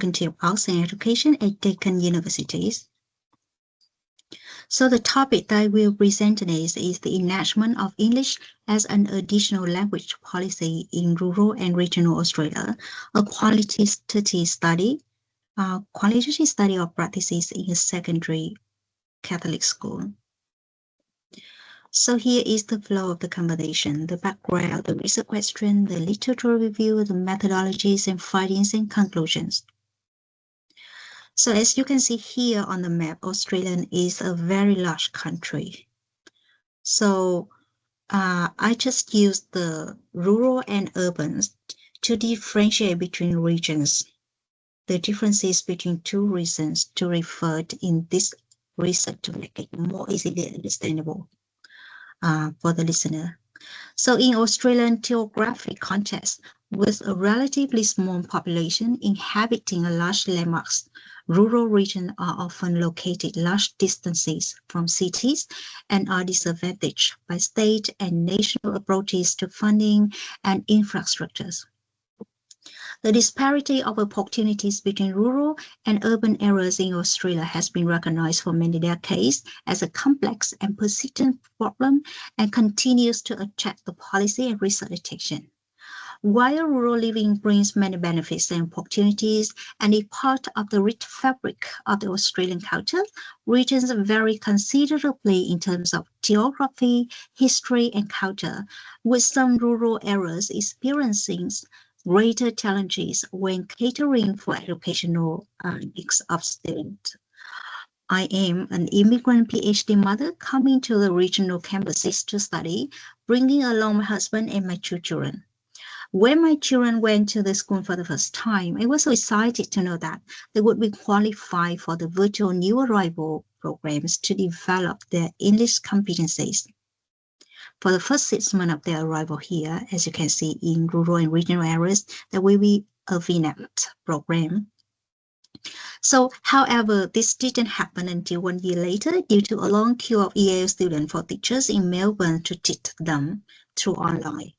Faculty of Arts and Education at Deakin Universities. So the topic that I will present today is the enactment of English as an additional language policy in rural and regional Australia, a qualitative study of practices in a secondary Catholic school. So here is the flow of the conversation, the background, the research question, the literature review, the methodologies and findings and conclusions. So as you can see here on the map, Australia is a very large country. So I just used the rural and urban to differentiate between regions, the differences between two regions to refer to in this research to make it more easily understandable for the listener. So in Australian geographic context, with a relatively small population inhabiting a large landmass, rural regions are often located large distances from cities and are disadvantaged by state and national approaches to funding and infrastructures. The disparity of opportunities between rural and urban areas in Australia has been recognized for many decades as a complex and persistent problem and continues to attract the policy and research attention. While rural living brings many benefits and opportunities and is part of the rich fabric of the Australian culture, regions vary considerably in terms of geography, history, and culture, with some rural areas experiencing greater challenges when catering for educational needs of students. I am an immigrant PhD mother coming to the regional campuses to study, bringing along my husband and my two children. When my children went to the school for the first time, I was so excited to know that they would be qualified for the virtual new arrival programs to develop their English competencies. For the first 6 months of their arrival here, as you can see in rural and regional areas, there will be a VNAP program. So, however, this didn't happen until 1 year later due to a long queue of EAL students for teachers in Melbourne to teach them through online.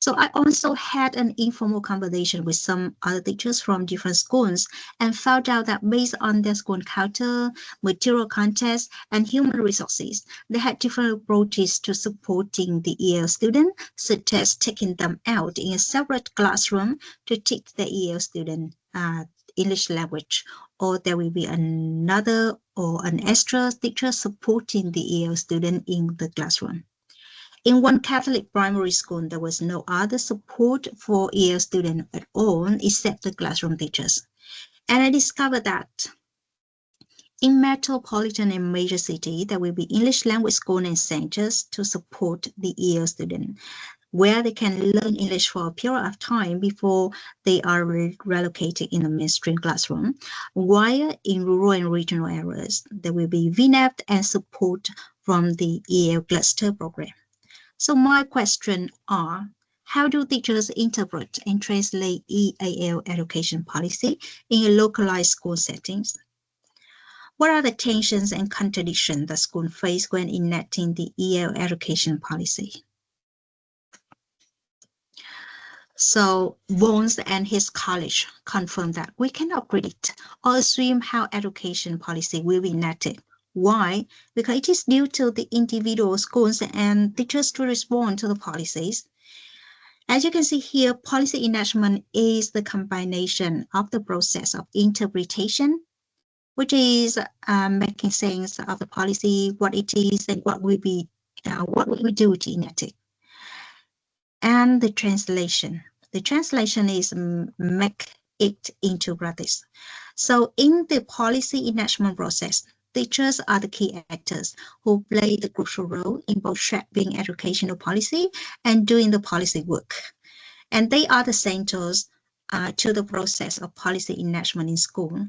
So I also had an informal conversation with some other teachers from different schools and found out that based on their school culture, material context, and human resources, they had different approaches to supporting the EL student, such as taking them out in a separate classroom to teach the EL student English language, or there will be another or an extra teacher supporting the EL student in the classroom. In one Catholic primary school, there was no other support for EL students at all except the classroom teachers. And I discovered that in metropolitan and major cities, there will be English language schools and centers to support the EL student, where they can learn English for a period of time before they are relocated in a mainstream classroom, while in rural and regional areas, there will be VNAP and support from the EL cluster program. So my questions are, how do teachers interpret and translate EAL education policy in localized school settings? What are the tensions and contradictions that schools face when enacting the EAL education policy? So Bones and his college confirmed that we cannot predict or assume how education policy will be enacted. Why? Because it is due to the individual schools and teachers to respond to the policies. As you can see here, policy enactment is the combination of the process of interpretation, which is making sense of the policy, what it is, and what will we do to enact it, and the translation. The translation is make it into practice. So in the policy enactment process, teachers are the key actors who play the crucial role in both shaping educational policy and doing the policy work. And they are the centers to the process of policy enactment in school.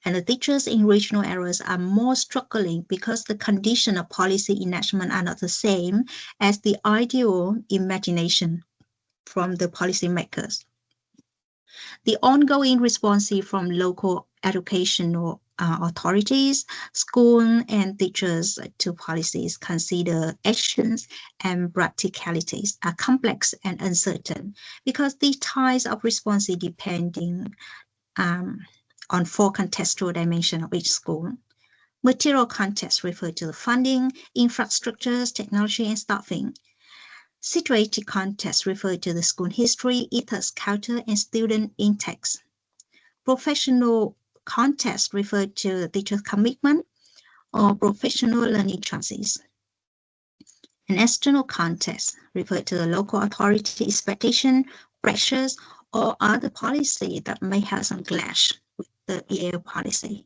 And the teachers in regional areas are more struggling because the conditions of policy enactment are not the same as the ideal imagination from the policymakers. The ongoing response from local educational authorities, schools, and teachers to policies consider actions and practicalities are complex and uncertain because the types of response depending on 4 contextual dimensions of each school. Material context refers to the funding, infrastructures, technology, and staffing. Situated context refers to the school history, ethos, culture, and student intakes. Professional context refers to teacher commitment or professional learning choices. An external context refers to the local authority expectation, pressures, or other policy that may have some clash with the EAO policy.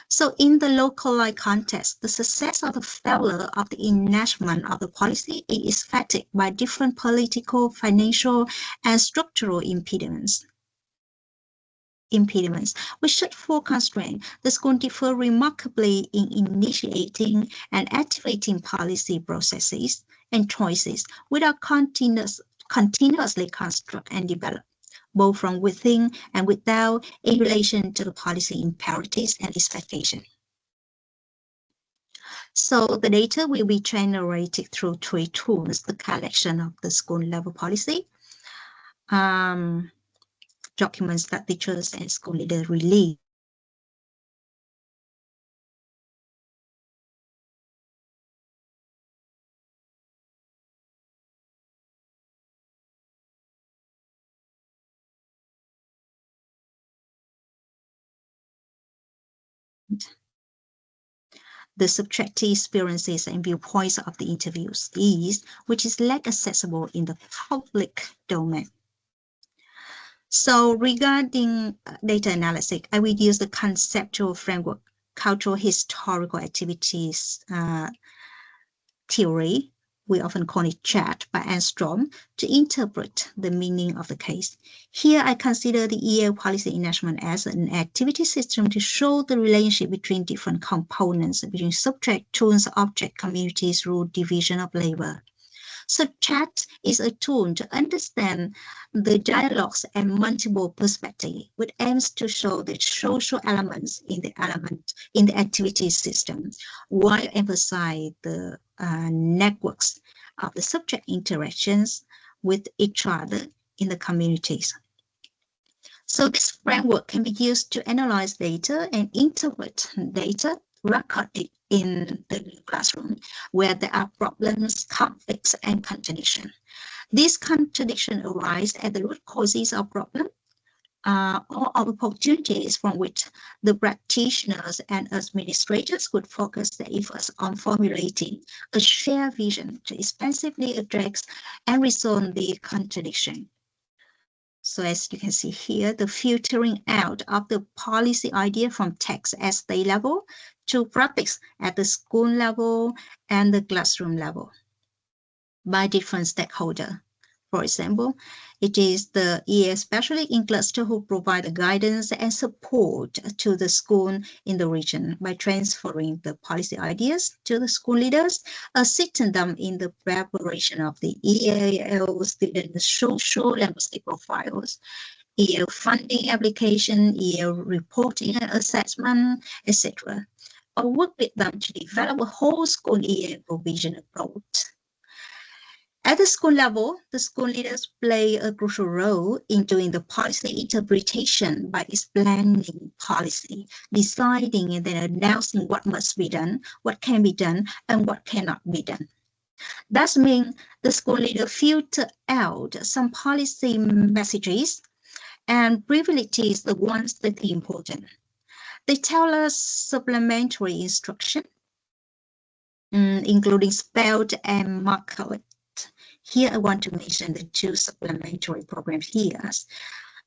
So in the localized context, the success or the failure of the enactment of the policy is affected by different political, financial, and structural impediments. With such 4 constraints, the school differ remarkably in initiating and activating policy processes and choices without continuously construct and develop, both from within and without, in relation to the policy imperatives and expectations. So the data will be generated through 3 tools: the collection of the school level policy, documents that teachers and school leaders release, the subjective experiences and viewpoints of the interviewees, which is less accessible in the public domain. So regarding data analysis, I will use the conceptual framework, cultural historical activities theory, we often call it CHAT, by Armstrong, to interpret the meaning of the case. Here, I consider the EAO policy enactment as an activity system to show the relationship between different components, between subject, tools, object, communities, rule, division of labor. So CHAT is a tool to understand the dialogues and multiple perspectives, which aims to show the social elements in the activity system, while emphasize the networks of the subject interactions with each other in the communities. So this framework can be used to analyze data and interpret data recorded in the classroom where there are problems, conflicts, and contradictions. These contradictions arise at the root causes of problem or opportunities from which the practitioners and administrators would focus their efforts on formulating a shared vision to expansively address and resolve the contradiction. So as you can see here, the filtering out of the policy idea from text at state level to practice at the school level and the classroom level by different stakeholders. For example, it is the EA, especially in cluster, who provide the guidance and support to the school in the region by transferring the policy ideas to the school leaders, assisting them in the preparation of the EAL student social linguistic profiles, EAL funding application, EAL reporting and assessment, etc. Or work with them to develop a whole school EAL provision approach. At the school level, the school leaders play a crucial role in doing the policy interpretation by explaining policy, deciding and then announcing what must be done, what can be done, and what cannot be done. That means the school leader filter out some policy messages and privileges the ones that are important. They tell us supplementary instruction, including spelled and marked. Here, I want to mention the 2 supplementary programs here.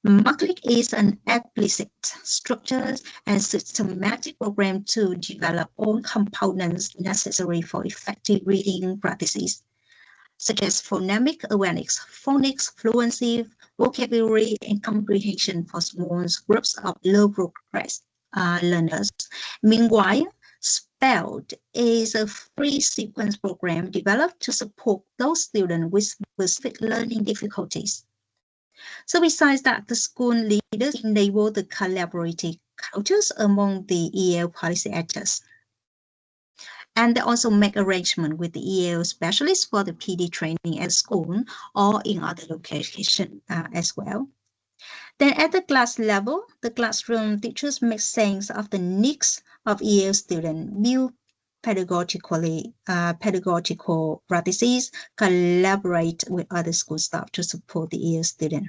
Marklet is an explicit, structured, and systematic program to develop all components necessary for effective reading practices, such as phonemic awareness, phonics, fluency, vocabulary, and comprehension for small groups of low progress learners. Meanwhile, Spelled is a free sequence program developed to support those students with specific learning difficulties. So besides that, the school leaders enable the collaborative cultures among the EAL policy actors. And they also make arrangement with the EAL specialists for the PD training at school or in other locations as well. Then at the class level, the classroom teachers make sense of the needs of EL students, build pedagogical practices, collaborate with other school staff to support the EL student.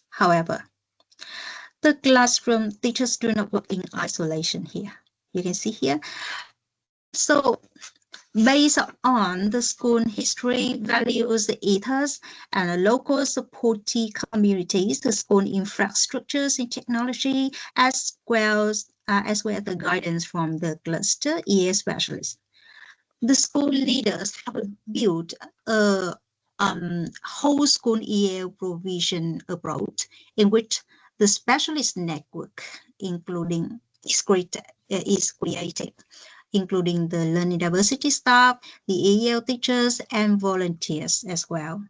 However, the classroom teachers do not work in isolation here. You can see here. So based on the school history, values, ethos, and local supporting communities, the school infrastructures and technology, as well as the guidance from the cluster EA specialists. The school leaders have built a whole school EA provision approach in which the specialist network, including is created, including the learning diversity staff, the EL teachers, and volunteers as well.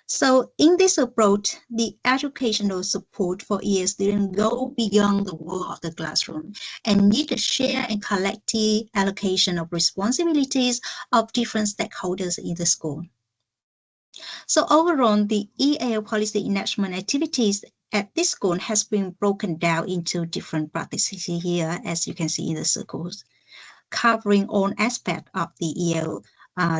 So in this approach, the educational support for EL students go beyond the wall of the classroom and need a share and collective allocation of responsibilities of different stakeholders in the school. So overall, the EL policy enactment activities at this school has been broken down into different practices here, as you can see in the circles, covering all aspects of the EL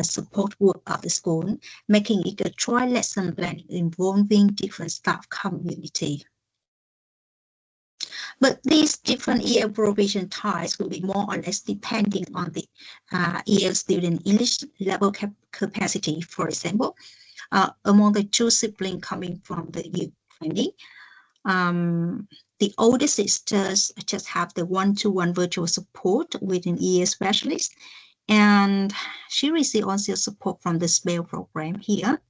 support work of the school, making it a joint lesson plan involving different staff community. But these different EL provision types will be more or less depending on the EL student English level capacity. For example, among the two siblings coming from the Ukraine, the older sisters just have the one-to-one virtual support with an EL specialist, and she received also support from the SPEL program here.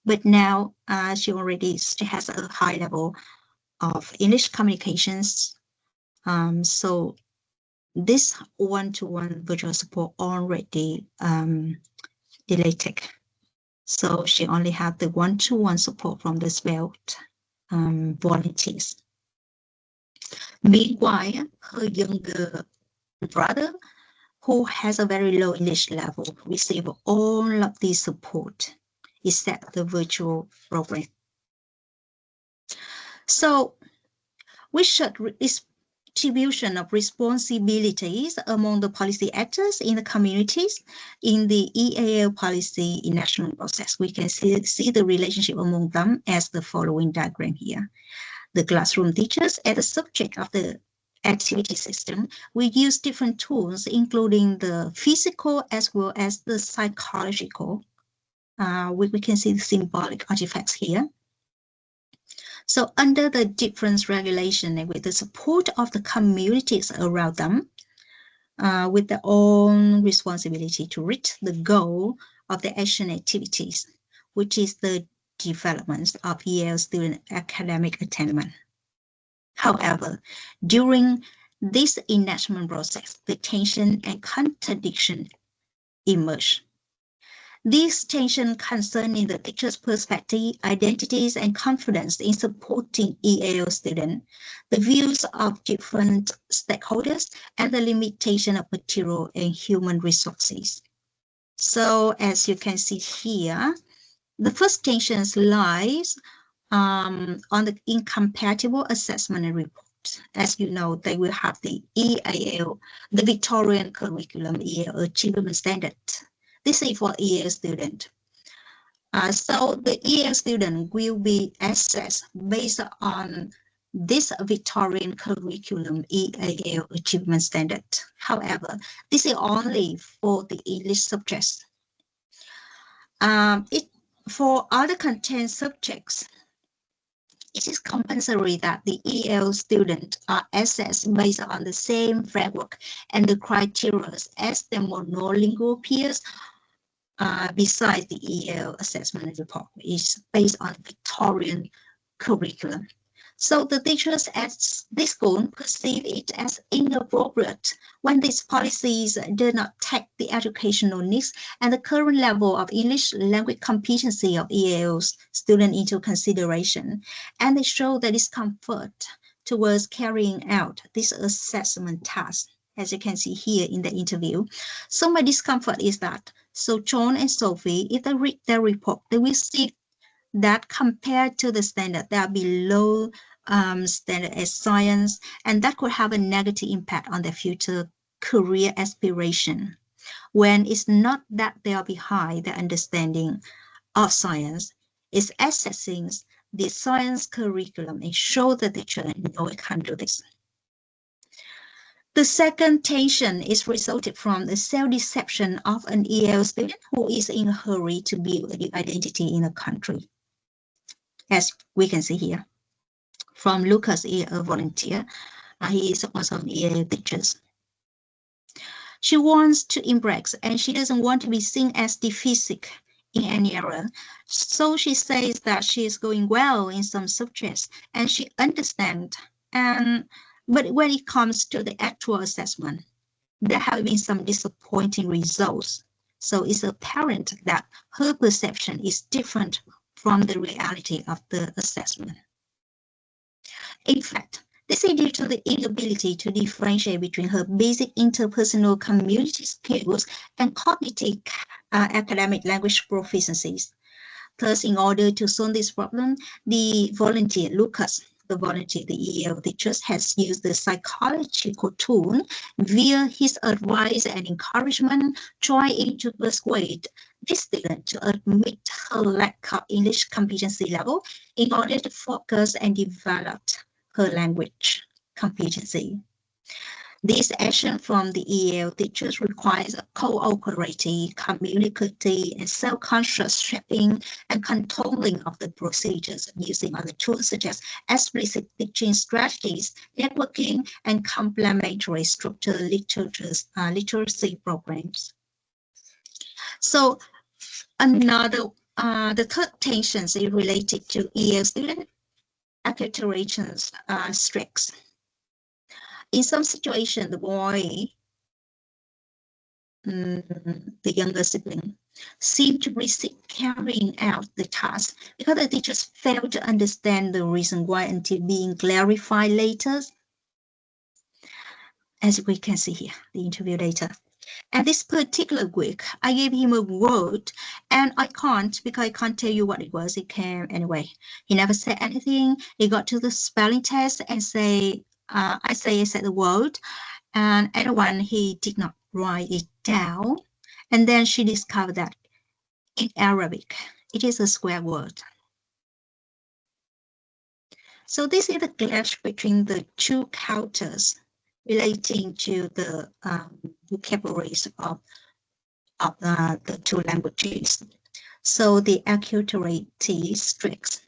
But now she has a high level of English communications. So this one-to-one virtual support already deleted. So she only had the one-to-one support from the SPEL volunteers. Meanwhile, her younger brother, who has a very low English level, receive all of the support except the virtual program. So we should distribution of responsibilities among the policy actors in the communities in the EAL policy enactment process. We can see the relationship among them as the following diagram here. The classroom teachers as the subject of the activity system, we use different tools, including the physical as well as the psychological. We can see the symbolic artifacts here. So under the different regulation and with the support of the communities around them, with their own responsibility to reach the goal of the action activities, which is the development of EL student academic attainment. However, during this enactment process, the tension and contradiction emerge. These tensions concerning the teacher's perspective, identities, and confidence in supporting EAL students, the views of different stakeholders, and the limitation of material and human resources. So as you can see here, the first tension lies on the incompatible assessment and report. As you know, they will have the EAL, the Victorian Curriculum EAL Achievement Standard. This is for EAL student. So the EAL student will be assessed based on this Victorian Curriculum EAL Achievement Standard. However, this is only for the English subjects. For other content subjects, it is compulsory that the EL students are assessed based on the same framework and the criteria as their monolingual peers. Besides the EL assessment report, which is based on Victorian curriculum. So the teachers at this school perceive it as inappropriate when these policies do not take the educational needs and the current level of English language competency of EAL's students into consideration, and they show the discomfort towards carrying out this assessment task, as you can see here in the interview. So my discomfort is that, so John and Sophie, if they read their report, they will see that compared to the standard, they are below standard as science, and that could have a negative impact on their future career aspiration. When it's not that they are behind the understanding of science, it's assessing the science curriculum and show the teacher, no, I can't do this. The second tension is resulted from the self-deception of an EL student who is in a hurry to build a new identity in a country. As we can see here, from Lucas, a volunteer, he is also an EL teacher. She wants to embrace, and she doesn't want to be seen as deficient in any area. So she says that she is going well in some subjects, and she understands. But when it comes to the actual assessment, there have been some disappointing results. So it's apparent that her perception is different from the reality of the assessment. In fact, this is due to the inability to differentiate between her basic interpersonal community skills and cognitive academic language proficiencies. Thus, in order to solve this problem, the volunteer, Lucas, the volunteer, the EL teacher, has used the psychological tool via his advice and encouragement, trying to persuade this student to admit her lack of English competency level in order to focus and develop her language competency. This action from the EL teachers requires a cooperative, communicative, and self-conscious shaping and controlling of the procedures using other tools such as explicit teaching strategies, networking, and complementary structured literacy programs. So the third tension is related to EL student acculturation strengths. In some situations, the boy, the younger sibling, seemed to resist carrying out the task because the teachers failed to understand the reason why until being clarified later. As we can see here, the interview data. And this particular week, I gave him a word, and I can't, because I can't tell you what it was. It came anyway. He never said anything. He got to the spelling test and I said the word, and everyone, he did not write it down. And then she discovered that in Arabic, it is a square word. So this is the clash between the two cultures relating to the vocabularies of the two languages. So the acculturative strengths,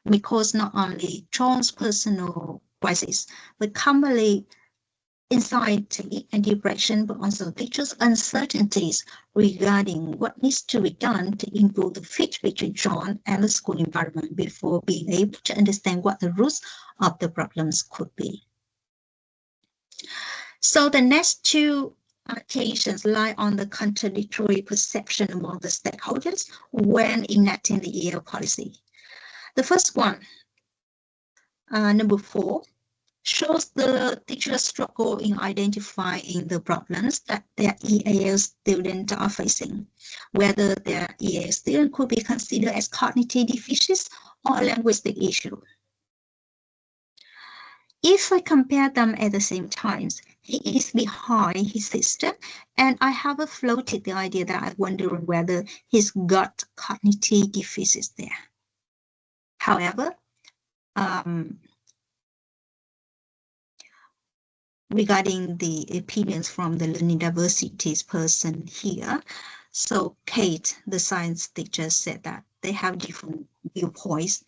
because not only transpersonal crisis, but commonly anxiety and depression, but also teachers' uncertainties regarding what needs to be done to improve the fit between John and the school environment before being able to understand what the roots of the problems could be. So the next two tensions lie on the contradictory perception among the stakeholders when enacting the EL policy. The first one, number 4, shows the teachers struggle in identifying the problems that their EAL students are facing, whether their EAL student could be considered as cognitive deficient or a linguistic issue. If I compare them at the same time, he is behind his sister, and I have floated the idea that I'm wondering whether he's got cognitive deficits there. However, regarding the opinions from the learning diversities person here, so Kate, the science teacher, said that they have different viewpoints.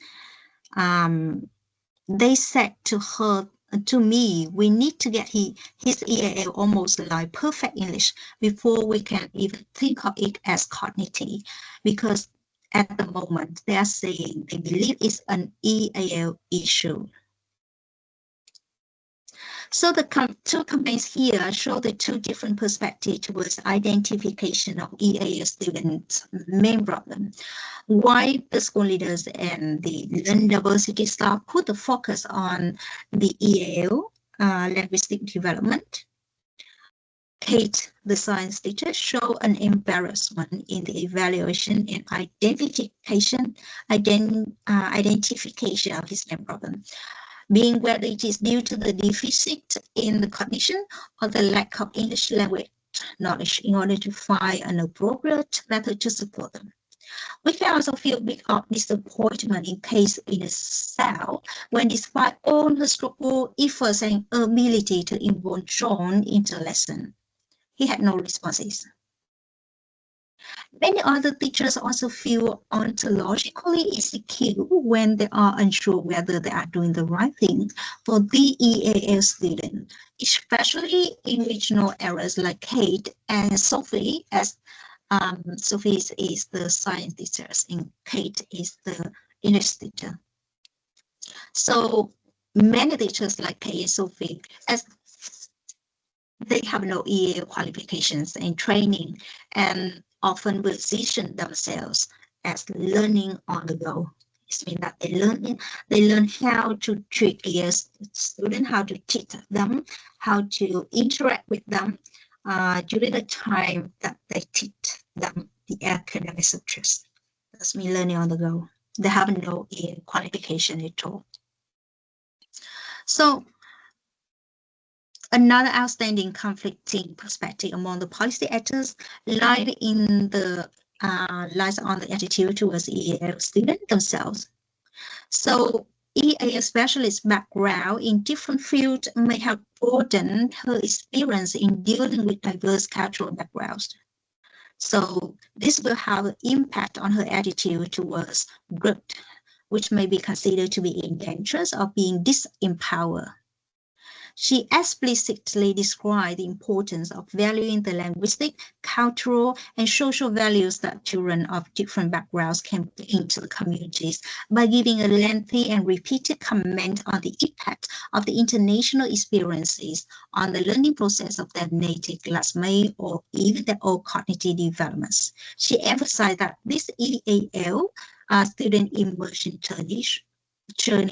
They said to me, we need to get his EAL almost like perfect English before we can even think of it as cognitive, because at the moment they are saying they believe it's an EAL issue. So the two campaigns here show the two different perspectives towards identification of EAL students' main problem. Why the school leaders and the learning diversity staff put the focus on the EAL linguistic development. Kate, the science teacher, showed an embarrassment in the evaluation and identification of his main problem, being whether it is due to the deficit in the cognition or the lack of English language knowledge in order to find an appropriate method to support them. We can also feel a bit of disappointment in Kate's inner self when, despite all her struggle, efforts, and ability to involve John into lesson, he had no responses. Many other teachers also feel ontologically insecure when they are unsure whether they are doing the right thing for the EAL student, especially in regional areas like Kate and Sophie, as Sophie is the science teacher and Kate is the English teacher. So many teachers like Kate and Sophie, as they have no EAL qualifications and training, and often position themselves as learning on the go. It means that they learn how to treat EAL students, how to teach them, how to interact with them during the time that they teach them the academic subjects. That's me learning on the go. They have no EAL qualification at all. So another outstanding conflicting perspective among the policy actors lies on the attitude towards EAL students themselves. So EAL specialist background in different fields may have broadened her experience in dealing with diverse cultural backgrounds. So this will have an impact on her attitude towards groups, which may be considered to be in danger of being disempowered. She explicitly described the importance of valuing the linguistic, cultural, and social values that children of different backgrounds can bring to the communities by giving a lengthy and repeated comment on the impact of the international experiences on the learning process of their native classmates or even their own cognitive developments. She emphasized that this EAL student immersion journey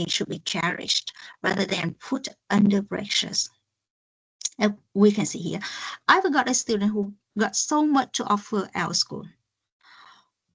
should be cherished rather than put under pressures. And we can see here, I've got a student who got so much to offer our school.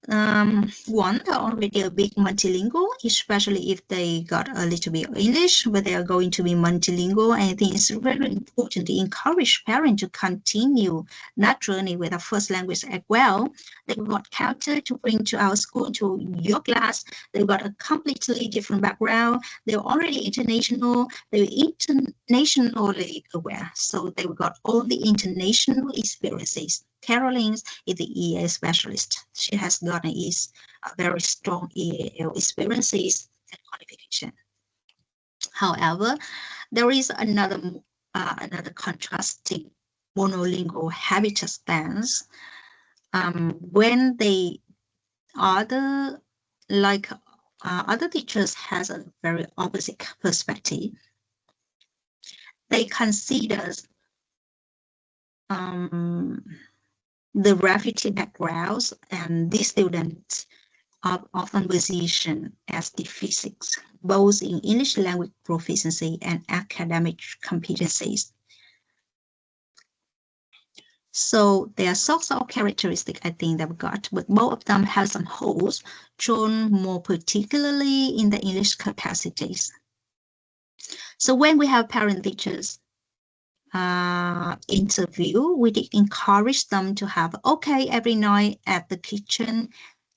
One, they're already a big multilingual, especially if they got a little bit of English, but they are going to be multilingual. And I think it's very important to encourage parents to continue that journey with a first language as well. They've got character to bring to our school, to your class. They've got a completely different background. They're already international. They're internationally aware. So they've got all the international experiences. Caroline is the EAL specialist. She has gotten a very strong EAL experiences and qualification. However, there is another contrasting monolingual habitat stance when other teachers has a very opposite perspective. They consider the refugee backgrounds, and these students are often positioned as deficits, both in English language proficiency and academic competencies. So there are sorts of characteristics I think they've got, but both of them have some holes, shown more particularly in the English capacities. So when we have parent teachers interview, we did encourage them to have, okay, every night at the kitchen,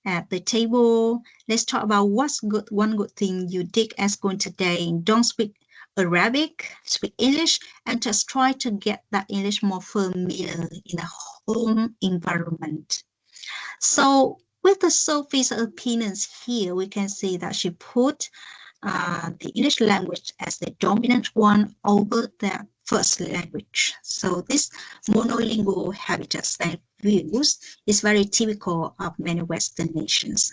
at the table, let's talk about what's good, one good thing you did at school today. Don't speak Arabic, speak English, and just try to get that English more familiar in the home environment. So with the Sophie's opinions here, we can see that she put the English language as the dominant one over the first language. So this monolingual habitat style views is very typical of many Western nations.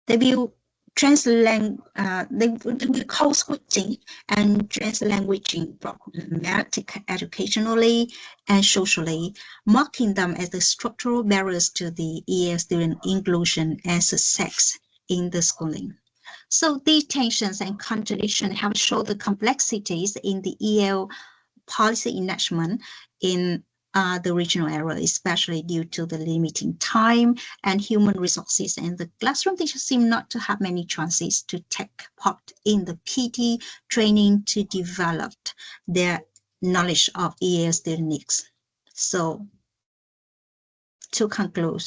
They view they will code switching and translanguaging problematic educationally and socially, marking them as the structural barriers to the EAL student inclusion and success in the schooling. So these tensions and contradictions have shown the complexities in the EAL policy enactment in the regional area, especially due to the limiting time and human resources. And the classroom teachers seem not to have many chances to take part in the PD training to develop their knowledge of EAL student needs. So to conclude,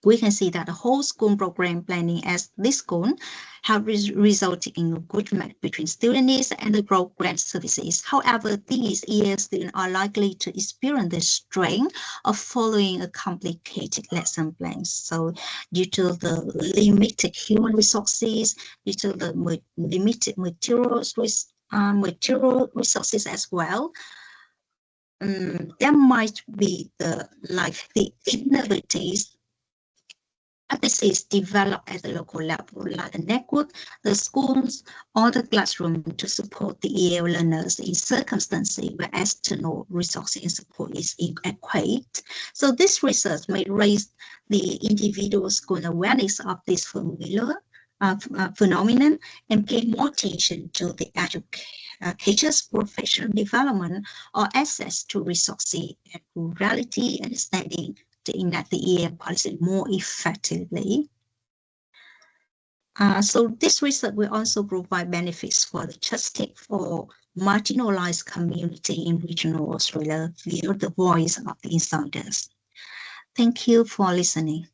we can see that the whole school program planning as this school have resulted in a good match between student needs and the program services. However, these EAL students are likely to experience the strain of following a complicated lesson plan. So due to the limited human resources, due to the limited material resources as well, there might be the innovative practices developed at the local level, like the network, the schools, or the classroom to support the EAL learners in circumstances where external resources and support is inadequate. So this research may raise the individual school awareness of this phenomenon and pay more attention to the educator's professional development or access to resources and reality understanding to enact the EAL policy more effectively. So this research will also provide benefits for the justice for marginalized community in regional Australia via the voice of the insiders. Thank you for listening.